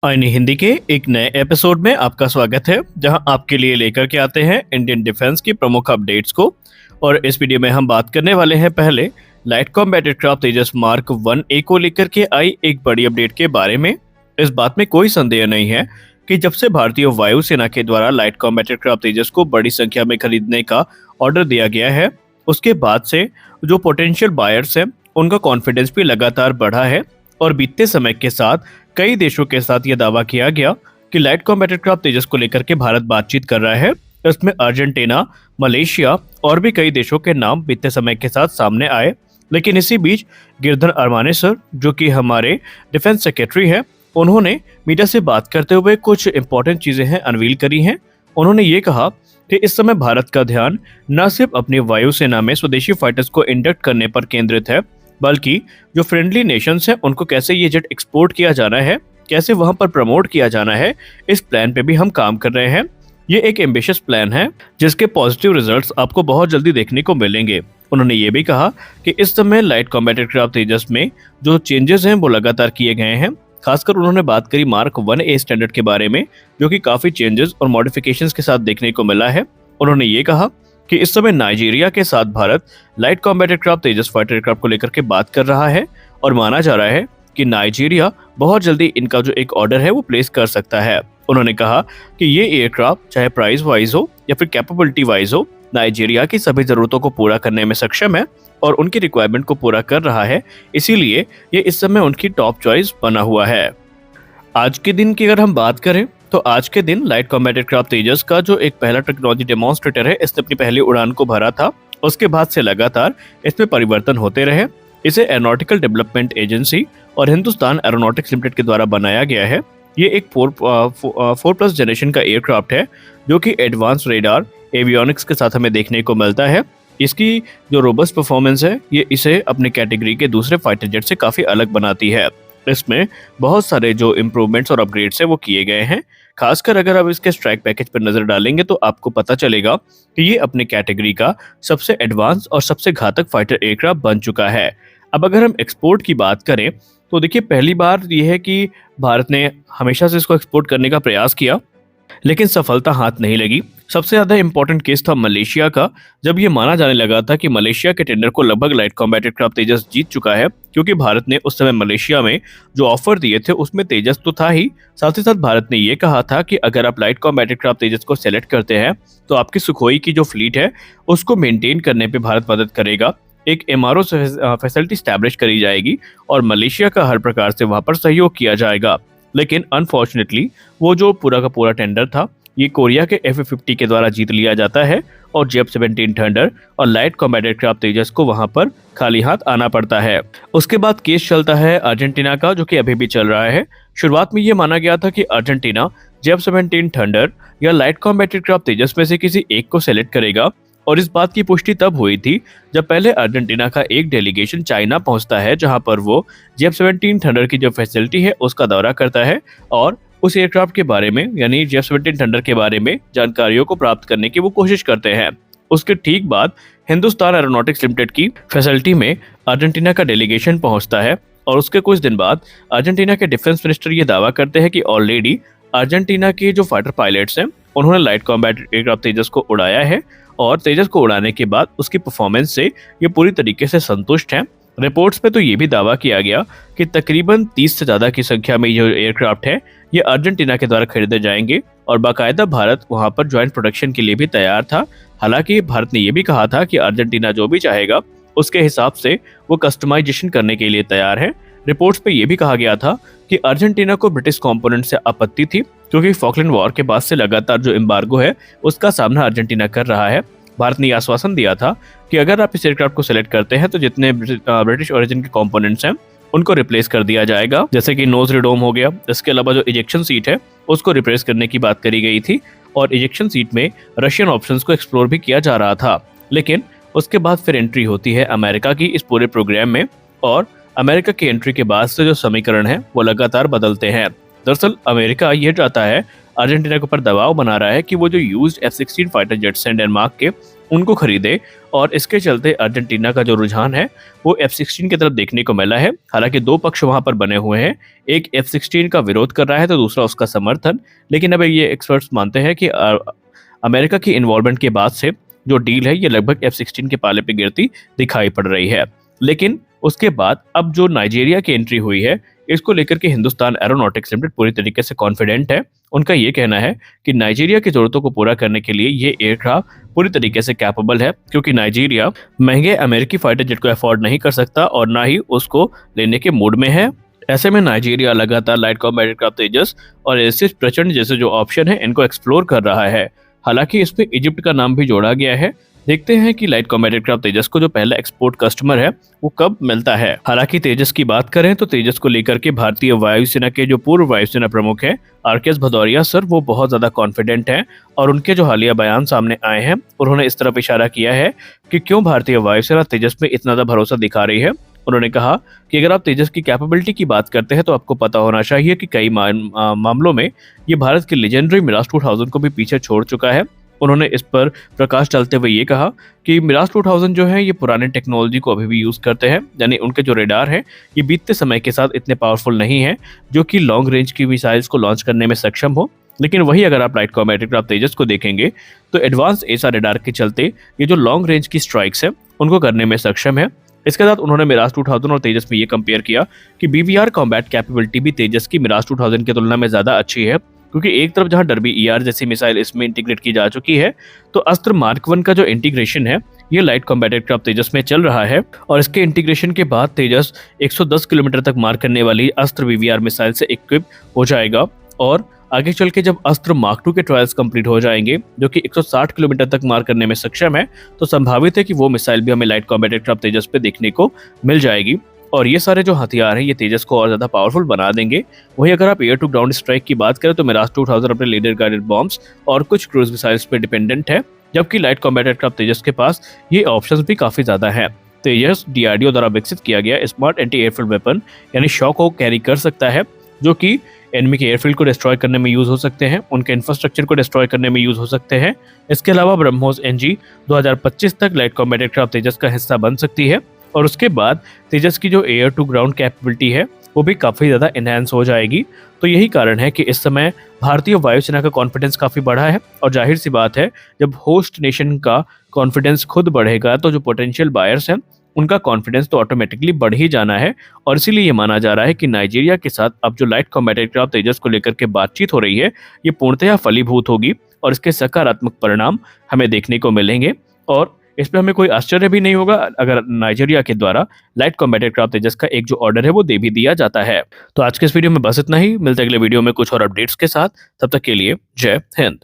आईनी हिंदी के एक नए एपिसोड में आपका स्वागत है, जहां आपके लिए लेकर के आते हैं इंडियन डिफेंस की प्रमुख अपडेट्स को। और इस वीडियो में हम बात करने वाले हैं पहले लाइट कॉम्बैट एयरक्राफ्ट तेजस मार्क 1A को लेकर के आई एक बड़ी अपडेट के बारे में। इस बात में कोई संदेह नहीं है कि जब से भारतीय वायुसेना के द्वारा लाइट कॉम्बैट एयरक्राफ्ट तेजस को बड़ी संख्या में खरीदने का ऑर्डर दिया गया है, उसके बाद से जो पोटेंशियल बायर्स हैं उनका कॉन्फिडेंस भी लगातार बढ़ा है। और बीतते समय के साथ कई देशों के साथ यह दावा किया गया कि लाइट कॉम्बैट एयरक्राफ्ट तेजस को लेकर के भारत बातचीत कर रहा है। इसमें अर्जेंटीना, मलेशिया और भी कई देशों के नाम बीतते समय के साथ सामने आए। लेकिन इसी बीच गिरधर अरमाने सर, जो कि हमारे डिफेंस सेक्रेटरी हैं, उन्होंने मीडिया से बात करते हुए कुछ इंपॉर्टेंट चीजें हैं अनवील करी हैं। उन्होंने ये कहा कि इस समय भारत का ध्यान न सिर्फ अपनी वायुसेना में स्वदेशी फाइटर्स को इंडक्ट करने पर केंद्रित है, बल्कि जो फ्रेंडली नेशंस हैं उनको कैसे ये जेट एक्सपोर्ट किया जाना है, कैसे वहां पर प्रमोट किया जाना है, इस प्लान पे भी हम काम कर रहे हैं। ये एक एम्बिशियस प्लान है जिसके पॉजिटिव रिजल्ट्स आपको बहुत जल्दी देखने को मिलेंगे। उन्होंने ये भी कहा कि इस समय लाइट कॉम्बैट एयरक्राफ्ट तेजस में जो चेंजेस हैं वो लगातार किए गए हैं। खासकर उन्होंने बात करी मार्क 1A स्टैंडर्ड के बारे में, जो कि काफी चेंजेस और मॉडिफिकेशंस के साथ देखने को मिला है। उन्होंने ये कहा कि इस समय नाइजीरिया के साथ भारत लाइट कॉम्बैट एयरक्राफ्ट तेजस फाइटर एयरक्राफ्ट को लेकर के बात कर रहा है और माना जा रहा है कि नाइजीरिया बहुत जल्दी इनका जो एक ऑर्डर है वो प्लेस कर सकता है। उन्होंने कहा कि ये एयरक्राफ्ट चाहे प्राइस वाइज हो या फिर कैपेबिलिटी वाइज हो, नाइजीरिया की सभी जरूरतों को पूरा करने में सक्षम है और उनकी रिक्वायरमेंट को पूरा कर रहा है। इसीलिए ये इस समय उनकी टॉप चॉइस बना हुआ है। आज के दिन की अगर हम बात करें तो आज के दिन लाइट कॉम्बैट एयरक्राफ्ट तेजस का जो एक पहला टेक्नोलॉजी डेमोन्स्ट्रेटर है, इसने अपनी पहली उड़ान को भरा था। उसके बाद से लगातार इसमें परिवर्तन होते रहे। इसे एरोनॉटिकल डेवलपमेंट एजेंसी और हिंदुस्तान एरोनॉटिक्स लिमिटेड के द्वारा बनाया गया है। ये एक 4+ जनरेशन का एयरक्राफ्ट है, जो कि एडवांस रेडार एवियोनिक्स के साथ हमें देखने को मिलता है। इसकी जो रोबस्ट परफॉर्मेंस है, ये इसे अपनी कैटेगरी के दूसरे फाइटर जेट से काफी अलग बनाती है। इसमें बहुत सारे जो इम्प्रूवमेंट्स और अपग्रेड्स हैं वो किए गए हैं। खासकर अगर आप इसके स्ट्राइक पैकेज पर नजर डालेंगे तो आपको पता चलेगा कि ये अपने कैटेगरी का सबसे एडवांस और सबसे घातक फाइटर एयरक्राफ्ट बन चुका है। अब अगर हम एक्सपोर्ट की बात करें तो देखिए, पहली बार ये है कि भारत ने हमेशा से इसको एक्सपोर्ट करने का प्रयास किया, लेकिन सफलता हाथ नहीं लगी। सबसे ज्यादा इंपॉर्टेंट केस था मलेशिया का, जब ये माना जाने लगा था कि मलेशिया के टेंडर को लगभग लाइट कॉम्बैट एयरक्राफ्ट तेजस जीत चुका है, क्योंकि भारत ने उस समय मलेशिया में जो ऑफर दिए थे उसमें तेजस तो था ही, साथ ही साथ भारत ने ये कहा था कि अगर आप लाइट कॉम्बैट एयरक्राफ्ट तेजस को सेलेक्ट करते हैं तो आपकी सुखोई की जो फ्लीट है उसको मेंटेन करने पे भारत मदद करेगा। एक MRO फैसिलिटी स्टैब्लिश करी जाएगी और मलेशिया का हर प्रकार से वहां पर सहयोग किया जाएगा। लेकिन अनफॉर्चुनेटली वो जो पूरा का पूरा टेंडर था, ये कोरिया के F-50 के द्वारा जीत लिया जाता है और JF-17 थंडर और लाइट कॉम्बैट एयरक्राफ्ट तेजस को वहां पर खाली हाथ आना पड़ता है। उसके बाद केस चलता है अर्जेंटीना का, जो कि अभी भी चल रहा है। शुरुआत में ये माना गया था कि अर्जेंटीना JF-17 थंडर या लाइट कॉम्बैट एयरक्राफ्ट तेजस में से किसी एक को सेलेक्ट करेगा, और इस बात की पुष्टि तब हुई थी जब पहले अर्जेंटीना का एक डेलीगेशन चाइना पहुंचता है, जहां पर वो JF-17 थंडर की जो फैसिलिटी है उसका दौरा करता है और उस एयरक्राफ्ट के बारे में, यानी JF-17 थंडर के बारे में जानकारियों को प्राप्त करने की वो कोशिश करते हैं। उसके ठीक बाद हिंदुस्तान एरोनॉटिक्स लिमिटेड की फैसिलिटी में अर्जेंटीना का डेलीगेशन पहुंचता है और उसके कुछ दिन बाद अर्जेंटीना के डिफेंस मिनिस्टर ये दावा करते हैं कि ऑलरेडी अर्जेंटीना के जो फाइटर पायलट्स हैं उन्होंने लाइट कॉम्बैट एयरक्राफ्ट तेजस को उड़ाया है और तेजस को उड़ाने के बाद उसकी परफॉर्मेंस से ये पूरी तरीके से संतुष्ट हैं। रिपोर्ट्स में तो ये भी दावा किया गया कि तकरीबन 30 से ज़्यादा की संख्या में ये एयरक्राफ्ट है ये अर्जेंटीना के द्वारा खरीदे जाएंगे और बाकायदा भारत वहां पर ज्वाइंट प्रोडक्शन के लिए भी तैयार था। हालांकि भारत ने यह भी कहा था कि अर्जेंटीना जो भी चाहेगा उसके हिसाब से वो कस्टमाइजेशन करने के लिए तैयार है। रिपोर्ट्स में यह भी कहा गया था कि अर्जेंटीना को ब्रिटिश कंपोनेंट से आपत्ति थी, क्योंकि फॉकलैंड वॉर के बाद से लगातार जो एम्बार्गो है उसका सामना अर्जेंटीना कर रहा है। भारत ने आश्वासन दिया था कि अगर आप इस एयरक्राफ्ट को सिलेक्ट करते हैं तो जितने ब्रिटिश ओरिजिन के कंपोनेंट्स हैं उनको रिप्लेस कर दिया जाएगा, जैसे कि नोज रिडोम हो गया। इसके अलावा जो इजेक्शन सीट है उसको रिप्लेस करने की बात करी गई थी और इजेक्शन सीट में रशियन ऑप्शंस को एक्सप्लोर भी किया जा रहा था। लेकिन उसके बाद फिर एंट्री होती है अमेरिका की इस पूरे प्रोग्राम में, और अमेरिका की एंट्री के बाद से जो समीकरण है वो लगातार बदलते हैं। दरअसल अमेरिका ये चाहता है, अर्जेंटीना के ऊपर दबाव बना रहा है कि वो जो यूज्ड F-16 फाइटर जेट्स हैं डेनमार्क के, उनको खरीदे और इसके चलते अर्जेंटीना का जो रुझान है वो F-16 की तरफ देखने को मिला है। हालांकि दो पक्ष वहां पर बने हुए हैं, एक F-16 का विरोध कर रहा है तो दूसरा उसका समर्थन। लेकिन अब ये एक्सपर्ट्स मानते हैं कि अमेरिका की इन्वॉल्वमेंट के बाद से जो डील है ये लगभग F-16 के पाले पे गिरती दिखाई पड़ रही है। लेकिन उसके बाद अब जो नाइजीरिया की एंट्री हुई है, इसको लेकर के हिंदुस्तान एरोनॉटिक्स लिमिटेड पूरी तरीके से कॉन्फिडेंट है। उनका ये कहना है कि नाइजीरिया की जरूरतों को पूरा करने के लिए ये एयरक्राफ्ट पूरी तरीके से कैपेबल है, क्योंकि नाइजीरिया महंगे अमेरिकी फाइटर जेट को अफोर्ड नहीं कर सकता और ना ही उसको लेने के मूड में है। ऐसे में नाइजीरिया लगातार लाइट कॉम्बैट एयरक्राफ्ट तेजस और एसिस प्रचंड जैसे जो ऑप्शन है इनको एक्सप्लोर कर रहा है। हालांकि इसमें इजिप्ट का नाम भी जोड़ा गया है। देखते हैं कि लाइट कॉम्बैट एयरक्राफ्ट तेजस को जो पहला एक्सपोर्ट कस्टमर है वो कब मिलता है। हालांकि तेजस की बात करें तो तेजस को लेकर के भारतीय वायुसेना के जो पूर्व वायुसेना प्रमुख है RKS भदौरिया सर, वो बहुत ज्यादा कॉन्फिडेंट हैं और उनके जो हालिया बयान सामने आए हैं उन्होंने इस तरफ इशारा किया है कि क्यों भारतीय वायुसेना तेजस में इतना ज्यादा भरोसा दिखा रही है। उन्होंने कहा कि अगर आप तेजस की कैपेबिलिटी की बात करते हैं तो आपको पता होना चाहिए कि कई मामलों में ये भारत के लेजेंडरी मिराज 2000 को भी पीछे छोड़ चुका है। उन्होंने इस पर प्रकाश डालते हुए ये कहा कि मिराज 2000 जो है ये पुराने टेक्नोलॉजी को अभी भी यूज करते हैं, यानी उनके जो रेडार है ये बीतते समय के साथ इतने पावरफुल नहीं है जो कि लॉन्ग रेंज की मिसाइल्स को लॉन्च करने में सक्षम हो। लेकिन वही अगर आप लाइट कॉम्बैट एयरक्राफ्ट तेजस को देखेंगे तो एडवांस एसा रेडार के चलते ये जो लॉन्ग रेंज की स्ट्राइक्स है उनको करने में सक्षम है। इसके साथ उन्होंने मिराज 2000 और तेजस में ये कंपेयर किया कि BVR कॉम्बैट कैपेबिलिटी भी तेजस की मिराज 2000 की तुलना में ज्यादा अच्छी है, क्योंकि एक तरफ जहां डर्बी ER जैसी मिसाइल इसमें इंटीग्रेट की जा चुकी है तो अस्त्र मार्क 1 का जो इंटीग्रेशन है ये लाइट कॉम्बैट एयरक्राफ्ट तेजस में चल रहा है और इसके इंटीग्रेशन के बाद तेजस 110 किलोमीटर तक मार करने वाली अस्त्र BVR मिसाइल से इक्विप हो जाएगा। और आगे चल के जब अस्त्र मार्क 2 के ट्रायल्स कंप्लीट हो जाएंगे जो कि 160 किलोमीटर तक मार करने में सक्षम है, तो संभावित है कि वो मिसाइल भी हमें लाइट कॉम्बैट एयरक्राफ्ट तेजस पे देखने को मिल जाएगी और ये सारे जो हथियार हैं ये तेजस को और ज्यादा पावरफुल बना देंगे। वहीं अगर आप एयर टू ग्राउंड स्ट्राइक की बात करें तो मिराज 2000 अपने लीडर गाइडेड बॉम्ब्स और कुछ क्रूज मिसाइल्स पे डिपेंडेंट है, जबकि लाइट कॉम्बैट एयरक्राफ्ट तेजस के पास ये ऑप्शंस भी काफी ज्यादा है। तेजस DRDO द्वारा विकसित किया गया स्मार्ट एंटी एयरफील्ड वेपन यानी शॉक को कैरी कर सकता है, जो कि एनिमी के एयरफील्ड को डिस्ट्रॉय करने में यूज हो सकते हैं, उनके इंफ्रास्ट्रक्चर को डिस्ट्रॉय करने में यूज हो सकते हैं। इसके अलावा ब्रह्मोस NG 2025 तक लाइट कॉम्बैट एयरक्राफ्ट तेजस का हिस्सा बन सकती है और उसके बाद तेजस की जो एयर टू ग्राउंड कैपेबिलिटी है वो भी काफ़ी ज़्यादा इन्हेंस हो जाएगी। तो यही कारण है कि इस समय भारतीय वायुसेना का कॉन्फिडेंस काफ़ी बढ़ा है और जाहिर सी बात है जब होस्ट नेशन का कॉन्फिडेंस खुद बढ़ेगा तो जो पोटेंशियल बायर्स हैं उनका कॉन्फिडेंस तो ऑटोमेटिकली बढ़ ही जाना है। और इसीलिए ये माना जा रहा है कि नाइजीरिया के साथ अब जो लाइट कॉम्बैट एयरक्राफ्ट तेजस को लेकर के बातचीत हो रही है ये पूर्णतः फलीभूत होगी और इसके सकारात्मक परिणाम हमें देखने को मिलेंगे और इस पे हमें कोई आश्चर्य भी नहीं होगा अगर नाइजीरिया के द्वारा लाइट कॉम्बैट एयरक्राफ्ट तेजस का एक जो ऑर्डर है वो दे भी दिया जाता है। तो आज के इस वीडियो में बस इतना ही, मिलते अगले वीडियो में कुछ और अपडेट्स के साथ। तब तक के लिए जय हिंद।